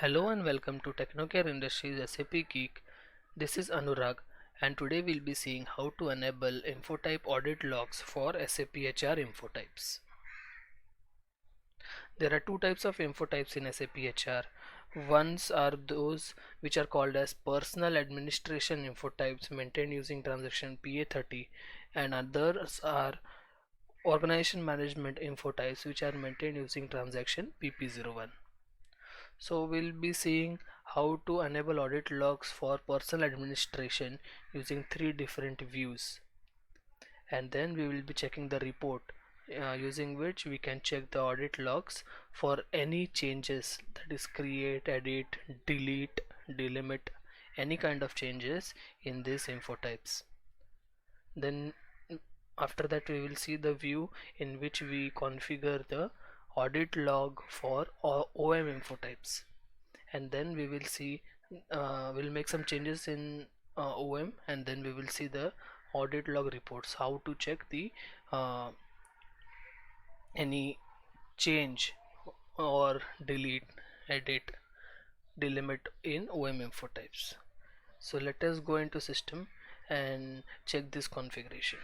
Hello and welcome to Technocare Industries SAP Geek. This is Anurag and today we'll be seeing how to enable Infotype audit logs for SAP HR Infotypes. There are two types of Infotypes in SAP HR. Ones are those which are called as Personnel Administration Infotypes maintained using transaction PA30, and others are Organization Management Infotypes which are maintained using transaction PP01. So we'll be seeing how to enable audit logs for personal administration using three different views, and then we will be checking the report using which we can check the audit logs for any changes, that is create, edit, delete, delimit, any kind of changes in these info types. Then after that we will see the view in which we configure the audit log for OM info types, and then we will see we'll make some changes in OM, and then we will see the audit log reports, how to check the any change or delete, edit, delimit in OM info types. So let us go into system and check this configuration.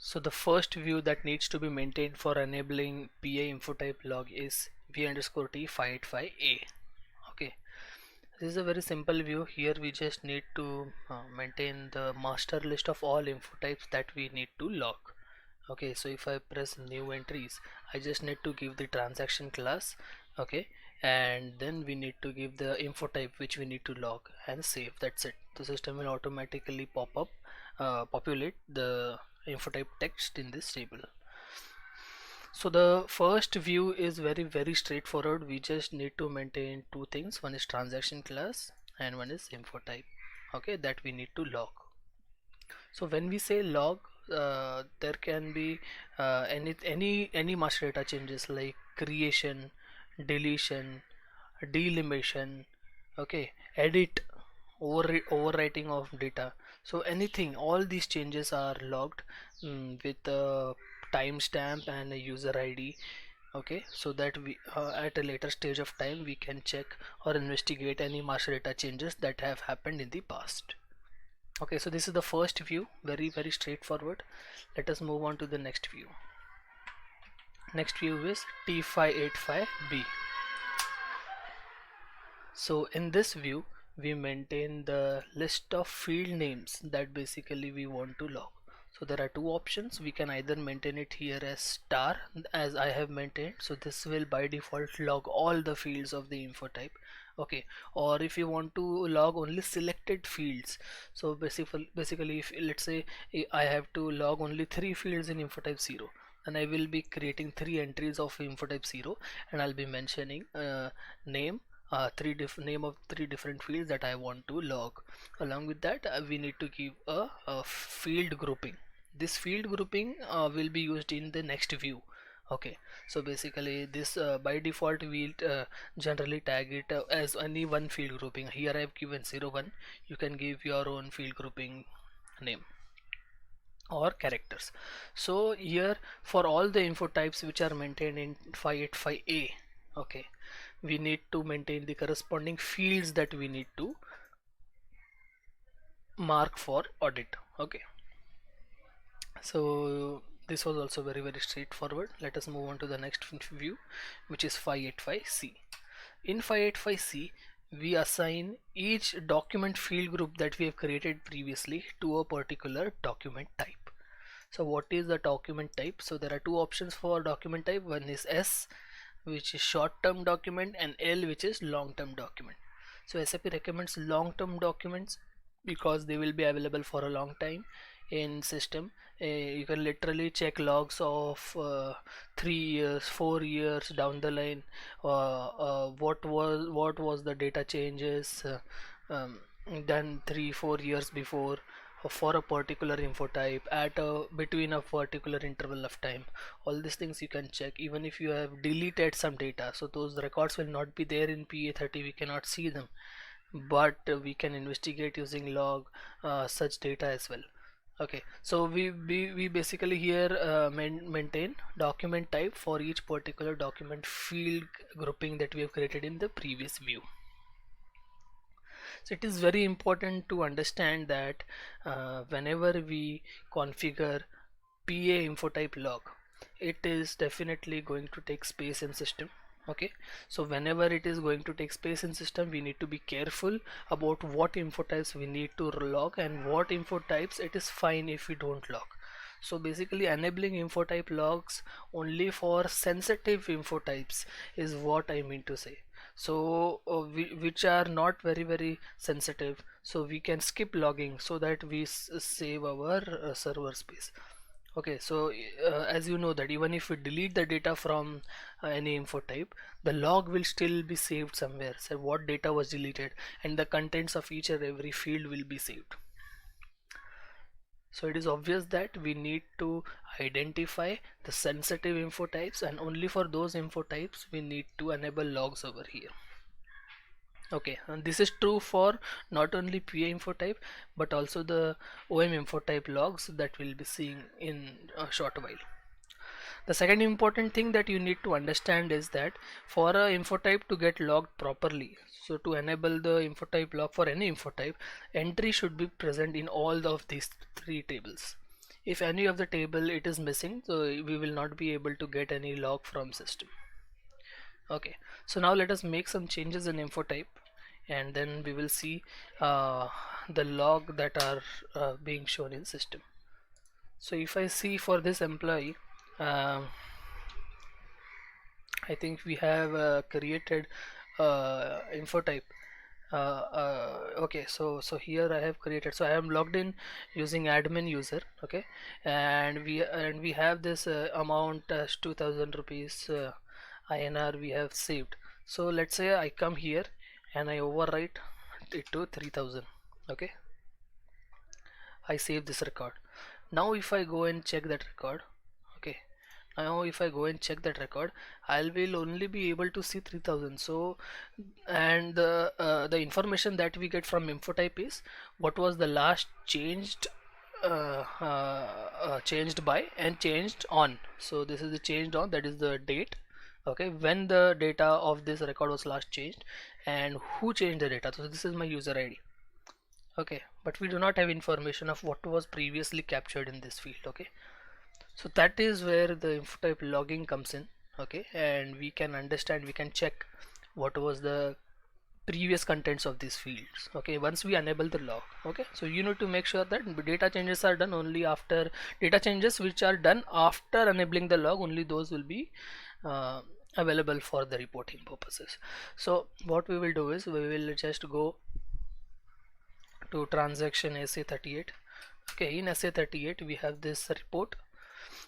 So the first view that needs to be maintained for enabling PA Infotype log is v underscore t 585a. Okay, this is a very simple view. Here we just need to maintain the master list of all infotypes that we need to log. Okay, so if I press new entries, I just need to give the transaction class. Okay, and then we need to give the infotype which we need to log and save. That's it. The system will automatically populate the infotype text in this table. So the first view is very straightforward. We just need to maintain two things. One is transaction class and one is info type. Okay, that we need to log. So when we say log, there can be any master data changes like creation, deletion, delimitation, okay, edit, overwriting of data. So anything, all these changes are logged with a timestamp and a user ID. Okay, so that we at a later stage of time we can check or investigate any master data changes that have happened in the past. Okay, so this is the first view, very straightforward. Let us move on to the next view. Next view is T585B. So in this view we maintain the list of field names that basically we want to log. So there are two options. We can either maintain it here as star, as I have maintained, so this will by default log all the fields of the info type. Okay, or if you want to log only selected fields, so basically if let's say I have to log only three fields in info type 0, and I will be creating three entries of info type 0, and I'll be mentioning name, name of three different fields that I want to log. Along with that, we need to give a field grouping. This field grouping will be used in the next view. Okay, so basically this by default we'll generally tag it as any one field grouping. Here I have given 01. You can give your own field grouping name or characters. So here for all the info types which are maintained in 585A, okay, we need to maintain the corresponding fields that we need to mark for audit. Okay, so this was also very straightforward. Let us move on to the next view, which is 585C. In 585C we assign each document field group that we have created previously to a particular document type. So what is the document type? So there are two options for document type. One is S, which is short-term document, and L, which is long-term document. So SAP recommends long-term documents because they will be available for a long time in system. You can literally check logs of 3 years, 4 years down the line. What was the data changes done 3-4 years before for a particular info type at between a particular interval of time. All these things you can check even if you have deleted some data. So those records will not be there in PA30, we cannot see them, but we can investigate using log such data as well. Okay, so we basically here maintain document type for each particular document field grouping that we have created in the previous view. So it is very important to understand that whenever we configure PA Infotype log, it is definitely going to take space in system. Okay, so whenever it is going to take space in system, we need to be careful about what info types we need to log and what info types it is fine if we don't log. So basically enabling info type logs only for sensitive info types is what I mean to say. So which are not very sensitive, so we can skip logging so that we save our server space. Okay, so as you know that even if we delete the data from any info type, the log will still be saved somewhere. So what data was deleted and the contents of each and every field will be saved. So it is obvious that we need to identify the sensitive info types, and only for those info types we need to enable logs over here. Okay, and this is true for not only PA info type but also the OM info type logs that we'll be seeing in a short while. The second important thing that you need to understand is that for a info type to get logged properly, so to enable the info type log for any info type, entry should be present in all of these three tables. If any of the table it is missing, so we will not be able to get any log from system. Okay, so now let us make some changes in info type, and then we will see the log that are being shown in system. So if I see for this employee, I think we have created info type. Okay, so here I have created, so I am logged in using admin user. Okay, and we have this amount as 2000 rupees INR we have saved. So let's say I come here and I overwrite it to 3000. Okay, I save this record. Now if I go and check that record, okay, now if I go and check that record, I will only be able to see 3000. So, and the information that we get from infotype is what was the last changed changed by and changed on. So this is the changed on, that is the date. Okay, when the data of this record was last changed and who changed the data. So this is my user ID. Okay, but we do not have information of what was previously captured in this field. Okay, so that is where the infotype logging comes in. Okay, and we can understand, we can check what was the previous contents of these fields. Okay, once we enable the log. Okay, so you need to make sure that data changes are done only after data changes which are done after enabling the log, only those will be available for the reporting purposes. So what we will do is we will just go to transaction SA38. Okay, in SA38 we have this report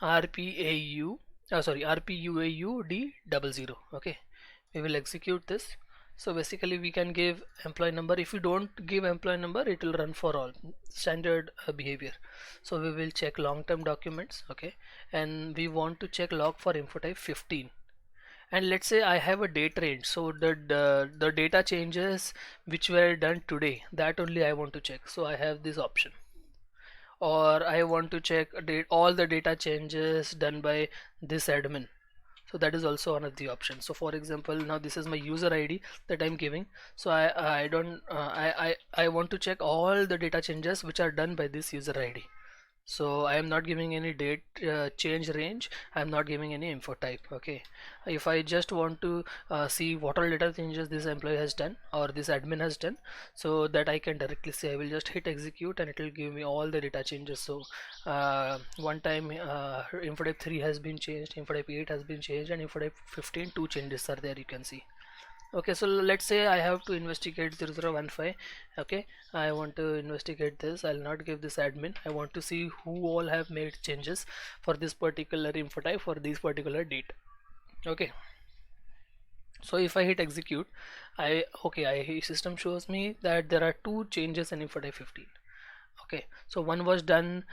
RPAU RPUAUD00. Okay, we will execute this. So basically we can give employee number. If you don't give employee number, it will run for all standard behavior. So we will check long-term documents. Okay, and we want to check log for infotype 15. And let's say I have a date range, so the data changes which were done today, that only I want to check. So I have this option. Or I want to check all the data changes done by this admin, so that is also one of the options. So for example, now this is my user ID that I'm giving, so I don't I want to check all the data changes which are done by this user ID. So I am not giving any date change range, I am not giving any info type. Okay, if I just want to see what all data changes this employee has done or this admin has done, so that I can directly say, I will just hit execute and it will give me all the data changes. So one time infotype 3 has been changed, infotype 8 has been changed, and infotype 15 two changes are there, you can see. Okay, so let's say I have to investigate 0015. Okay, I want to investigate this. I'll not give this admin. I want to see who all have made changes for this particular info type for this particular date. Okay, so if I hit execute, system shows me that there are two changes in info type 15. Okay, so one was done,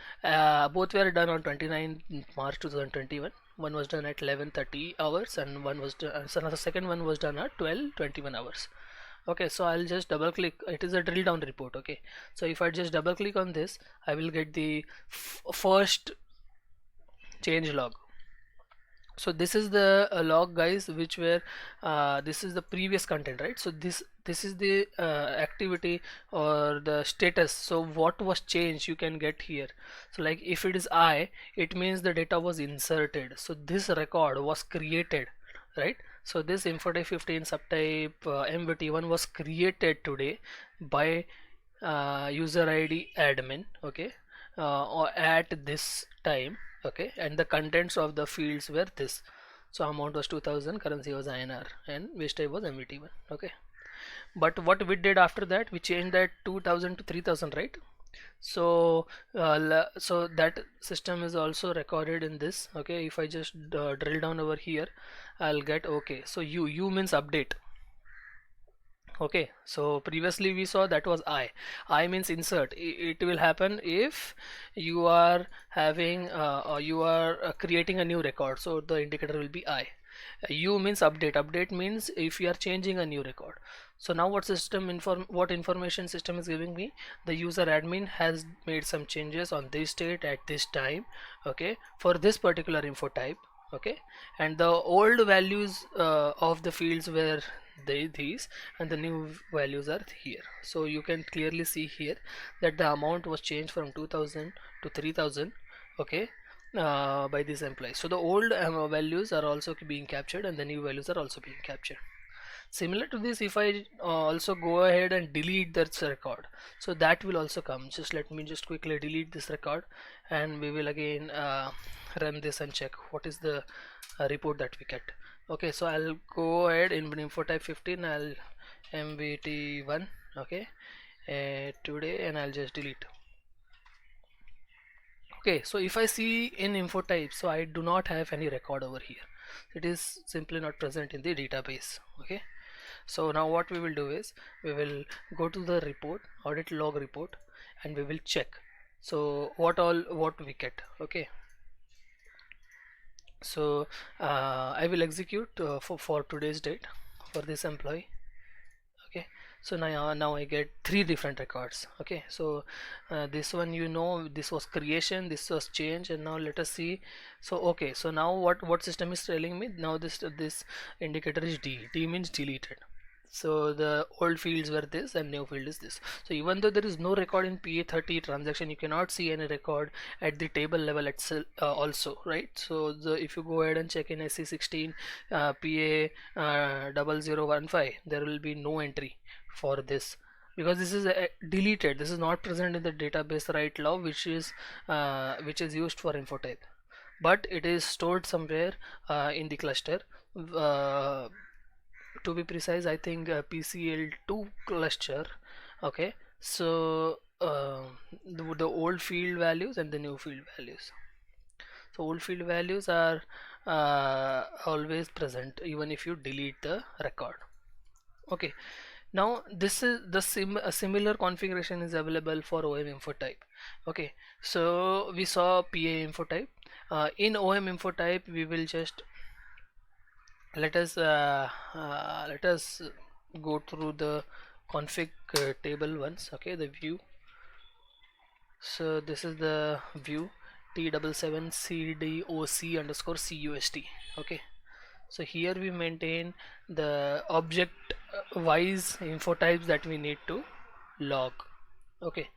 both were done on 29 March 2021. One was done at 11:30 hours and one was done, so the second one was done at 12:21 hours. Okay, so I'll just double click. It is a drill down report. Okay, so if I just double click on this, I will get the first change log. So this is the log, guys, which were this is the previous content, right? So this is the activity or the status. So what was changed you can get here. So like if it is I, it means the data was inserted, so this record was created, right? So this Infotype 15 subtype MVT1 was created today by user ID admin, okay, or at this time, okay, and the contents of the fields were this. So amount was 2000, currency was INR, and waste type was MVT1, okay. But what we did after that, we changed that 2000 to 3000, right? So so that system is also recorded in this. Okay, if I just drill down over here, I'll get, okay, so u means update. Okay, so previously we saw that was I means insert. It will happen if you are having or you are creating a new record, so the indicator will be I. U means update. Update means if you are changing a new record. So now what information system is giving me? The user admin has made some changes on this date at this time, okay, for this particular info type, okay, and the old values of the fields were these, and the new values are here. So you can clearly see here that the amount was changed from 2000 to 3000, okay, by these employees. So the old values are also being captured and the new values are also being captured. Similar to this, if I also go ahead and delete that record, so that will also come. Just let me just quickly delete this record, and we will again run this and check what is the report that we get. Okay, so I'll go ahead in Infotype 15, I'll MVT1, okay, today, and I'll just delete. Okay, so if I see in Infotype, so I do not have any record over here. It is simply not present in the database. Okay, so now what we will do is we will go to the report, audit log report, and we will check. So what we get. Okay, so I will execute for today's date for this employee. Okay, so now I get 3 different records. Okay, so this one, this was creation, this was change, and now let us see. So okay, so now what system is telling me now? This indicator is D means deleted. So the old fields were this and new field is this. So even though there is no record in PA30 transaction, you cannot see any record at the table level itself also, right? So if you go ahead and check in SC16 PA 0015, there will be no entry for this, because this is deleted. This is not present in the database right now, which is used for Infotype, but it is stored somewhere in the cluster. To be precise, I think PCL2 cluster. Okay, so the old field values and the new field values. So old field values are always present even if you delete the record. Okay, now this is a similar configuration is available for OM Infotype. Okay, so we saw PA Infotype. In OM Infotype, we will just let us go through the config table once. Okay, the view. So this is the view T77CDOC underscore CUST. Okay, so here we maintain the object wise info types that we need to log. Okay,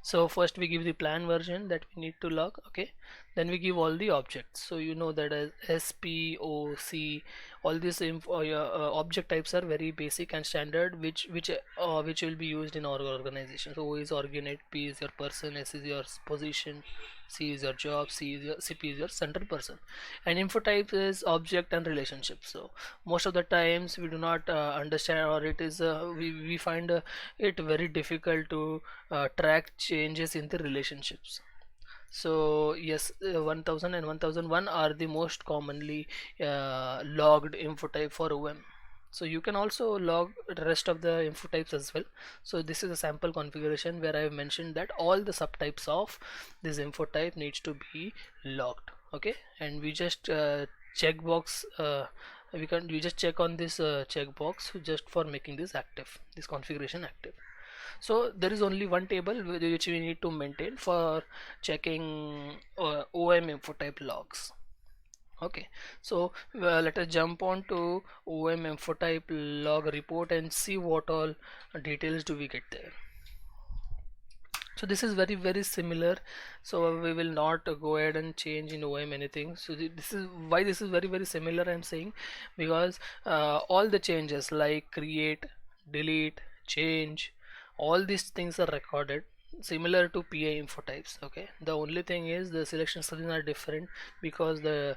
so first we give the plan version that we need to log. Okay, then we give all the objects. So you know that as SPOC, all these object types are very basic and standard, which will be used in our organization. So O is organite, P is your person, S is your position, C is your job, CP is your central person, and info type is object and relationship. So most of the times we do not understand, or it is we find it very difficult to track changes in the relationships. So yes, 1000 and 1001 are the most commonly logged info type for OM. So you can also log the rest of the info types as well. So this is a sample configuration where I have mentioned that all the subtypes of this info type needs to be logged. Okay, and we just checkbox you just check on this checkbox just for making this active, this configuration active. So there is only one table which we need to maintain for checking OM Infotype logs. Okay, so let us jump on to OM Infotype log report and see what all details do we get there. So this is very similar, so we will not go ahead and change in OM anything. So this is why this is very similar, I'm saying, because all the changes like create, delete, change, all these things are recorded similar to PA Infotypes. Okay, the only thing is the selection settings are different because the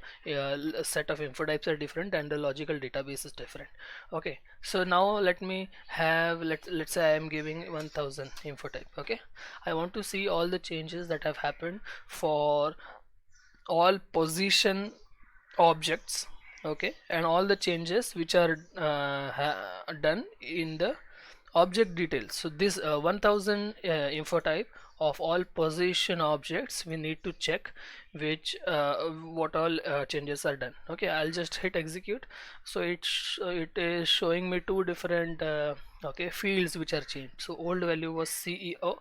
set of infotypes are different and the logical database is different. Okay, so now let me have, let's say I am giving 1000 infotype. Okay, I want to see all the changes that have happened for all position objects. Okay, and all the changes which are done in the object details. So this 1000 infotype of all position objects, we need to check which what all changes are done. Okay, I'll just hit execute. So it is showing me two different okay, fields which are changed. So old value was CEO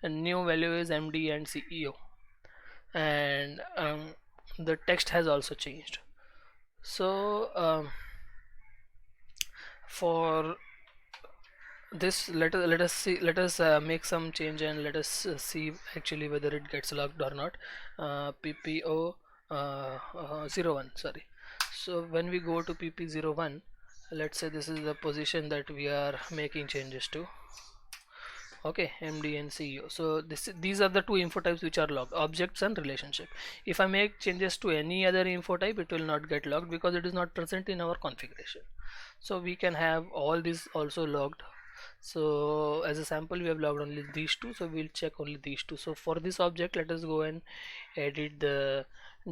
and new value is MD and CEO, and the text has also changed. So for this, let us make some change and let us see actually whether it gets logged or not. PPO 01, sorry. So when we go to PP01, let's say this is the position that we are making changes to. Okay, MD and CEO. So these are the two info types which are logged, objects and relationship. If I make changes to any other info type, it will not get logged because it is not present in our configuration. So we can have all these also logged. So as a sample, we have logged only these two, so we'll check only these two. So for this object, let us go and edit the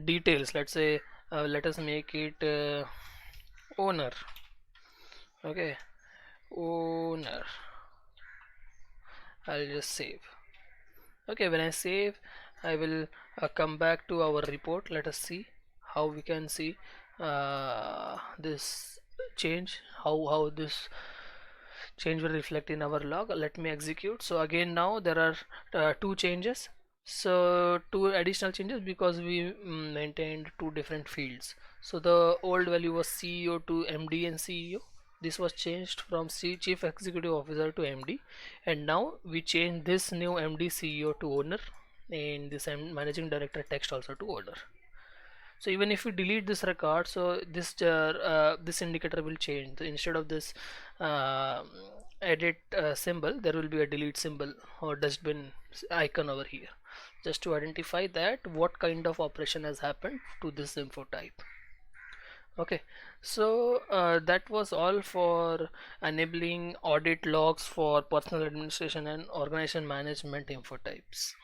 details. Let's say let us make it owner. Okay, owner. I'll just save. Okay, when I save, I will come back to our report. Let us see how we can see this change, how this change will reflect in our log. Let me execute. So again, now there are two changes, so two additional changes because we maintained two different fields. So the old value was CEO to MD and CEO. This was changed from Chief Executive Officer to MD, and now we change this new MD CEO to owner, and this Managing Director text also to owner. So even if we delete this record, so this indicator will change. So instead of this edit symbol, there will be a delete symbol or dustbin icon over here, just to identify that what kind of operation has happened to this info type. Okay, so that was all for enabling audit logs for personal administration and organization management info types.